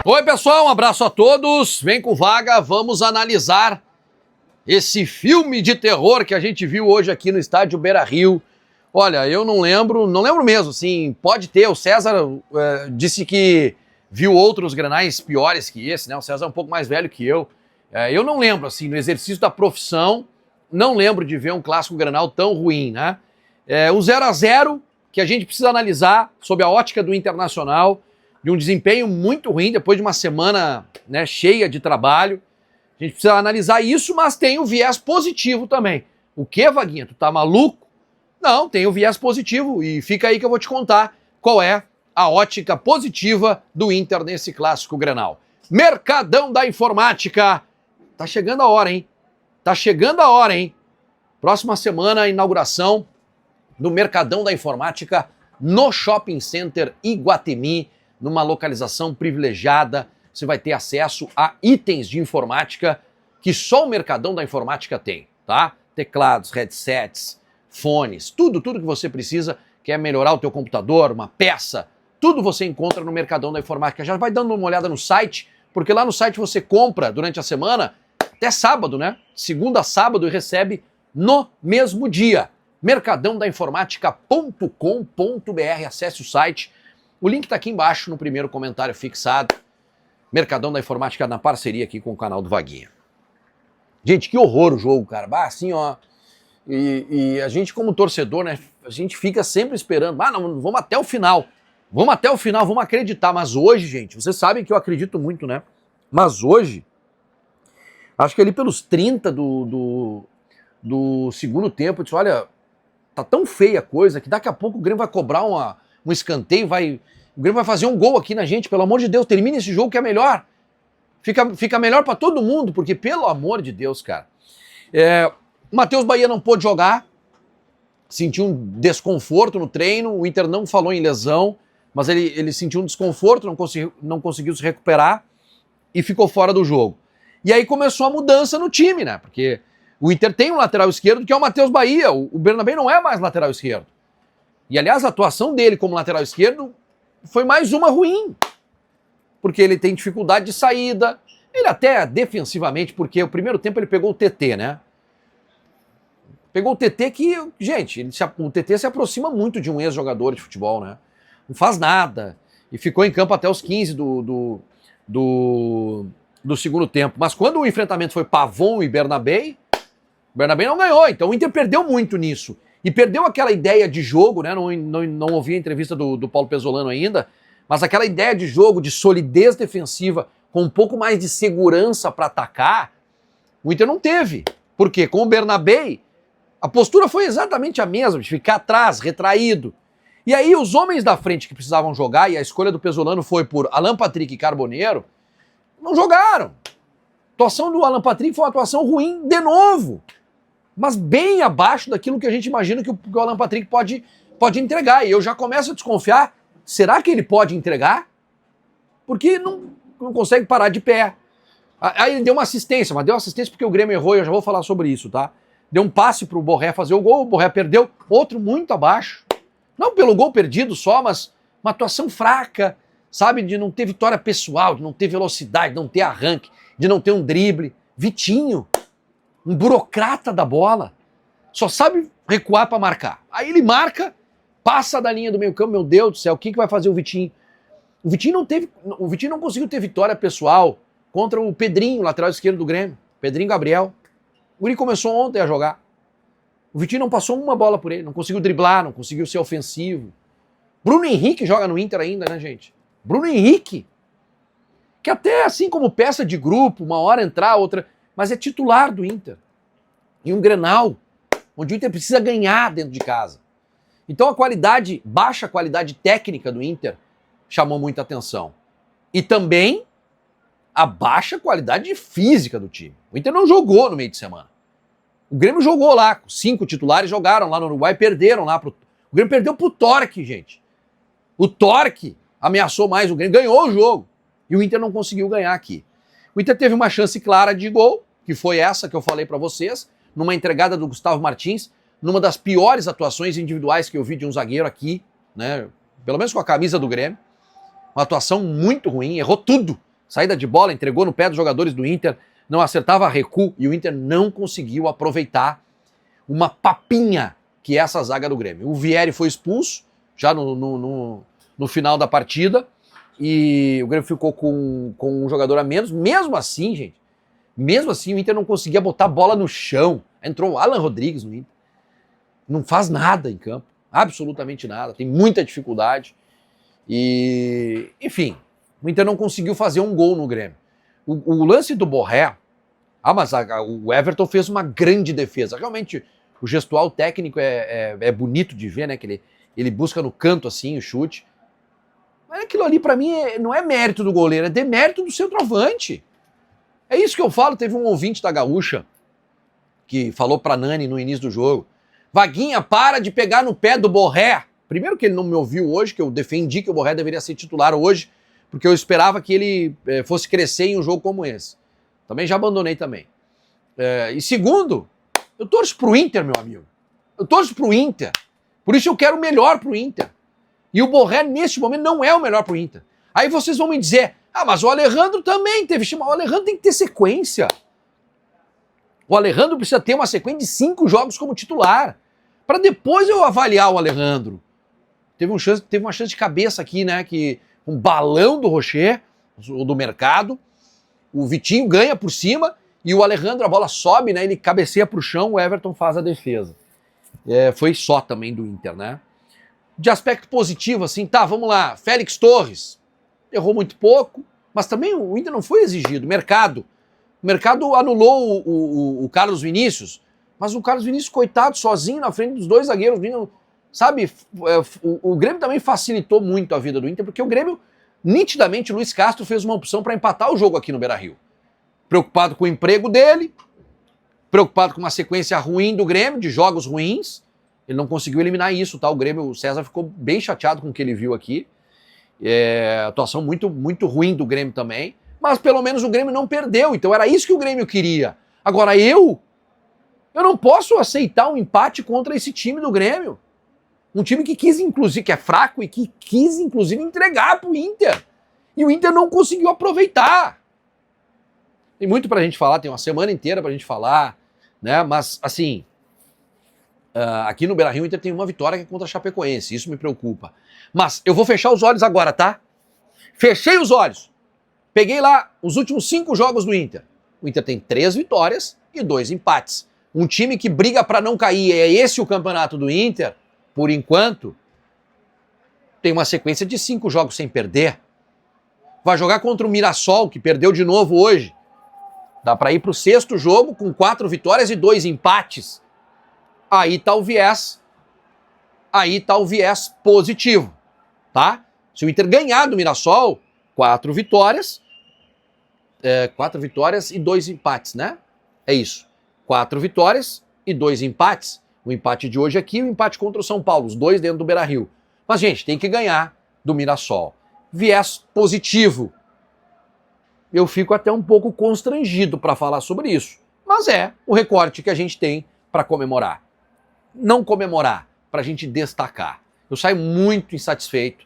Oi, pessoal, um abraço a todos. Vem com vaga, vamos analisar esse filme de terror que a gente viu hoje aqui no estádio Beira-Rio. Olha, eu não lembro mesmo, assim, pode ter, o César disse que viu outros Grenais piores que esse, né? O César é um pouco mais velho que eu. Eu não lembro, assim, no exercício da profissão, não lembro de ver um clássico Grenal tão ruim, né? O 0-0, que a gente precisa analisar sob a ótica do Internacional, de um desempenho muito ruim, depois de uma semana, né, cheia de trabalho. A gente precisa analisar isso, mas tem o viés positivo também. O que, Vaguinha? Tu tá maluco? Não, tem o viés positivo e fica aí que eu vou te contar qual é a ótica positiva do Inter nesse clássico Grenal. Mercadão da Informática. Tá chegando a hora, hein? Tá chegando a hora, hein? Próxima semana, a inauguração do Mercadão da Informática no Shopping Center Iguatemi, numa localização privilegiada. Você vai ter acesso a itens de informática que só o Mercadão da Informática tem, tá? Teclados, headsets, fones, tudo que você precisa, quer melhorar o teu computador, uma peça, tudo você encontra no Mercadão da Informática. Já vai dando uma olhada no site, porque lá no site você compra durante a semana, até sábado, né? Segunda a sábado e recebe no mesmo dia. mercadãodainformática.com.br, acesse o site. O link tá aqui embaixo no primeiro comentário fixado. Mercadão da Informática na parceria aqui com o canal do Vaguinha. Gente, que horror o jogo, cara. Assim, ó. E a gente, como torcedor, né? A gente fica sempre esperando. Não, vamos até o final. Vamos até o final, vamos acreditar. Mas hoje, gente, vocês sabem que eu acredito muito, né? Mas hoje, acho que ali pelos 30 do segundo tempo, eu disse, olha, tá tão feia a coisa que daqui a pouco o Grêmio vai cobrar um escanteio, o Grêmio vai fazer um gol aqui na gente, pelo amor de Deus, termine esse jogo que é melhor. Fica melhor pra todo mundo, porque pelo amor de Deus, cara. O Matheus Bahia não pôde jogar, sentiu um desconforto no treino, o Inter não falou em lesão, mas ele sentiu um desconforto, não conseguiu se recuperar e ficou fora do jogo. E aí começou a mudança no time, né? Porque o Inter tem um lateral esquerdo que é o Matheus Bahia, o Bernabé não é mais lateral esquerdo. E aliás, a atuação dele como lateral esquerdo foi mais uma ruim, porque ele tem dificuldade de saída, ele até defensivamente, porque o primeiro tempo ele pegou o TT, né? Pegou o TT que, gente, o TT se aproxima muito de um ex-jogador de futebol, né? Não faz nada, e ficou em campo até os 15 do segundo tempo. Mas quando o enfrentamento foi Pavon e Bernabé, o Bernabé não ganhou, então o Inter perdeu muito nisso. E perdeu aquela ideia de jogo, né? Não ouvi a entrevista do Paulo Pezzolano ainda, mas aquela ideia de jogo, de solidez defensiva, com um pouco mais de segurança para atacar, o Inter não teve. Por quê? Com o Bernabé, a postura foi exatamente a mesma, de ficar atrás, retraído. E aí os homens da frente que precisavam jogar, e a escolha do Pezzolano foi por Alan Patrick e Carboneiro, não jogaram. A atuação do Alan Patrick foi uma atuação ruim de novo, mas bem abaixo daquilo que a gente imagina que o Alan Patrick pode entregar. E eu já começo a desconfiar, será que ele pode entregar? Porque não consegue parar de pé. Aí ele deu uma assistência, mas deu assistência porque o Grêmio errou, e eu já vou falar sobre isso, tá? Deu um passe pro Borré fazer o gol, o Borré perdeu, outro muito abaixo. Não pelo gol perdido só, mas uma atuação fraca, sabe? De não ter vitória pessoal, de não ter velocidade, de não ter arranque, de não ter um drible. Vitinho, um burocrata da bola, só sabe recuar para marcar. Aí ele marca, passa da linha do meio campo, meu Deus do céu, o que vai fazer o Vitinho? O Vitinho não conseguiu ter vitória pessoal contra o Pedrinho, lateral esquerdo do Grêmio, Pedrinho Gabriel. O Guri começou ontem a jogar. O Vitinho não passou uma bola por ele, não conseguiu driblar, não conseguiu ser ofensivo. Bruno Henrique joga no Inter ainda, né, gente? Bruno Henrique, que até assim como peça de grupo, uma hora entrar, outra, mas é titular do Inter. E um Grenal, onde o Inter precisa ganhar dentro de casa. Então baixa qualidade técnica do Inter chamou muita atenção. E também a baixa qualidade física do time. O Inter não jogou no meio de semana. O Grêmio jogou lá, 5 titulares jogaram lá no Uruguai, perderam lá. O Grêmio perdeu pro Torque, gente. O Torque ameaçou mais o Grêmio, ganhou o jogo. E o Inter não conseguiu ganhar aqui. O Inter teve uma chance clara de gol, que foi essa que eu falei pra vocês, numa entregada do Gustavo Martins, numa das piores atuações individuais que eu vi de um zagueiro aqui, né? Pelo menos com a camisa do Grêmio. Uma atuação muito ruim, errou tudo. Saída de bola, entregou no pé dos jogadores do Inter, não acertava recuo e o Inter não conseguiu aproveitar uma papinha que é essa zaga do Grêmio. O Vieri foi expulso já no final da partida e o Grêmio ficou com um jogador a menos. Mesmo assim, gente, mesmo assim o Inter não conseguia botar a bola no chão. Entrou o Alan Rodrigues no Inter. Não faz nada em campo, absolutamente nada, tem muita dificuldade. E, enfim, o Inter não conseguiu fazer um gol no Grêmio. O lance do Borré, mas o Everton fez uma grande defesa. Realmente, o gestual técnico é bonito de ver, né? Que ele busca no canto assim o chute. Mas aquilo ali, pra mim, não é mérito do goleiro, é demérito do centroavante. É isso que eu falo. Teve um ouvinte da Gaúcha que falou pra Nani no início do jogo: Vaguinha, para de pegar no pé do Borré. Primeiro que ele não me ouviu hoje, que eu defendi que o Borré deveria ser titular hoje, porque eu esperava que ele fosse crescer em um jogo como esse. Também já abandonei também. E segundo, eu torço pro Inter, meu amigo. Eu torço pro Inter. Por isso eu quero o melhor pro Inter. E o Borré, neste momento, não é o melhor pro Inter. Aí vocês vão me dizer, mas o Alejandro também teve... O Alejandro tem que ter sequência. O Alejandro precisa ter uma sequência de 5 jogos como titular. Para depois eu avaliar o Alejandro. Teve uma chance de cabeça aqui, né? Que um balão do Rocher, do mercado. O Vitinho ganha por cima e o Alejandro, a bola sobe, né? Ele cabeceia pro chão, o Everton faz a defesa. Foi só também do Inter, né? De aspecto positivo, assim, vamos lá. Félix Torres errou muito pouco, mas também o Inter não foi exigido. O mercado anulou o Carlos Vinícius, mas o Carlos Vinícius, coitado, sozinho na frente dos 2 zagueiros, sabe? O Grêmio também facilitou muito a vida do Inter, porque o Grêmio, nitidamente, o Luiz Castro fez uma opção para empatar o jogo aqui no Beira-Rio. Preocupado com o emprego dele, preocupado com uma sequência ruim do Grêmio, de jogos ruins. Ele não conseguiu eliminar isso, tá? O César ficou bem chateado com o que ele viu aqui. Atuação muito, muito ruim do Grêmio também. Mas pelo menos o Grêmio não perdeu, então era isso que o Grêmio queria. Agora eu não posso aceitar um empate contra esse time do Grêmio. Um time que quis, inclusive, que é fraco e que quis, inclusive, entregar pro Inter. E o Inter não conseguiu aproveitar. Tem muito pra gente falar, tem uma semana inteira pra gente falar, né? Mas, assim, aqui no Beira-Rio o Inter tem uma vitória que é contra a Chapecoense, isso me preocupa. Mas eu vou fechar os olhos agora, tá? Fechei os olhos. Peguei lá os últimos 5 jogos do Inter. O Inter tem 3 vitórias e 2 empates. Um time que briga pra não cair, é esse o campeonato do Inter, por enquanto, tem uma sequência de 5 jogos sem perder. Vai jogar contra o Mirassol, que perdeu de novo hoje. Dá para ir para o 6º jogo com 4 vitórias e 2 empates. Aí tá o viés. Aí tá o viés positivo, tá? Se o Inter ganhar do Mirassol, 4 vitórias. 4 vitórias e 2 empates, né? É isso. 4 vitórias e 2 empates. O empate de hoje aqui e o empate contra o São Paulo, os 2 dentro do Beira-Rio. Mas, gente, tem que ganhar do Mirassol. Viés positivo. Eu fico até um pouco constrangido para falar sobre isso. Mas é o recorte que a gente tem para comemorar. Não comemorar, para a gente destacar. Eu saio muito satisfeito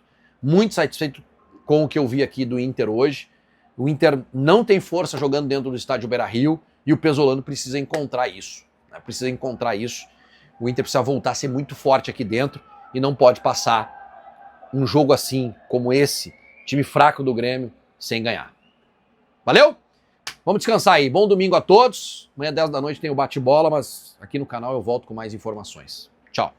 com o que eu vi aqui do Inter hoje. O Inter não tem força jogando dentro do estádio Beira-Rio e o Pesolano precisa encontrar isso. Né? Precisa encontrar isso. O Inter precisa voltar a ser muito forte aqui dentro e não pode passar um jogo assim, como esse, time fraco do Grêmio, sem ganhar. Valeu? Vamos descansar aí. Bom domingo a todos. Amanhã 10 da noite tem o bate-bola, mas aqui no canal eu volto com mais informações. Tchau.